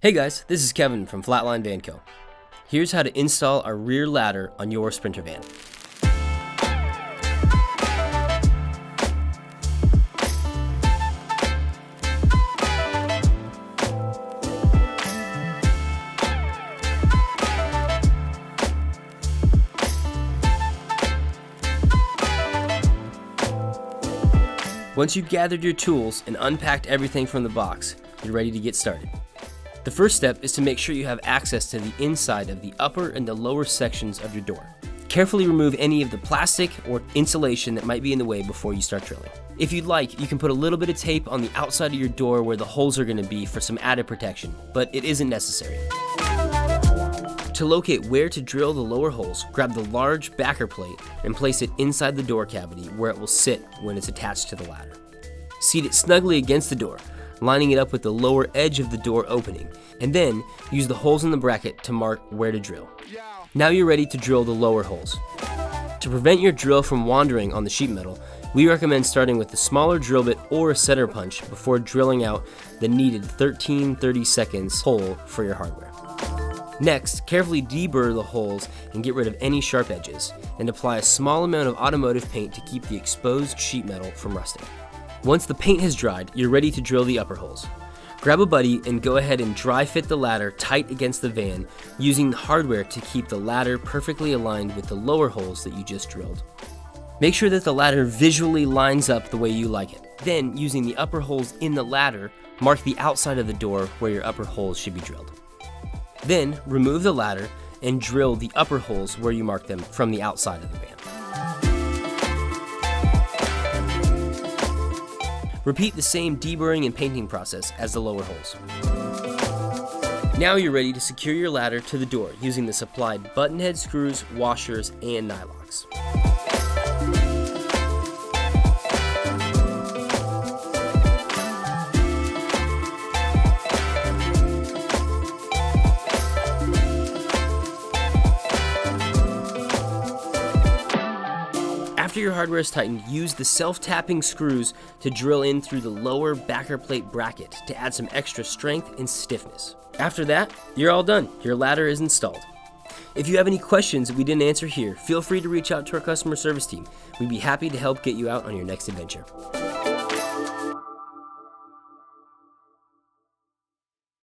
Hey guys, this is Kevin from Flatline Van Co. Here's how to install our rear ladder on your Sprinter van. Once you've gathered your tools and unpacked everything from the box, you're ready to get started. The first step is to make sure you have access to the inside of the upper and the lower sections of your door. Carefully remove any of the plastic or insulation that might be in the way before you start drilling. If you'd like, you can put a little bit of tape on the outside of your door where the holes are going to be for some added protection, but it isn't necessary. To locate where to drill the lower holes, grab the large backer plate and place it inside the door cavity where it will sit when it's attached to the ladder. Seat it snugly against the door, lining it up with the lower edge of the door opening, and then use the holes in the bracket to mark where to drill. Now you're ready to drill the lower holes. To prevent your drill from wandering on the sheet metal, we recommend starting with the smaller drill bit or a center punch before drilling out the needed 13-30 seconds hole for your hardware. Next, carefully deburr the holes and get rid of any sharp edges, and apply a small amount of automotive paint to keep the exposed sheet metal from rusting. Once the paint has dried, you're ready to drill the upper holes. Grab a buddy and go ahead and dry fit the ladder tight against the van, using the hardware to keep the ladder perfectly aligned with the lower holes that you just drilled. Make sure that the ladder visually lines up the way you like it. Then, using the upper holes in the ladder, mark the outside of the door where your upper holes should be drilled. Then, remove the ladder and drill the upper holes where you marked them from the outside of the van. Repeat the same deburring and painting process as the lower holes. Now you're ready to secure your ladder to the door using the supplied button head screws, washers, and nylocks. After your hardware is tightened, use the self-tapping screws to drill in through the lower backer plate bracket to add some extra strength and stiffness. After that, you're all done. Your ladder is installed. If you have any questions that we didn't answer here, feel free to reach out to our customer service team. We'd be happy to help get you out on your next adventure.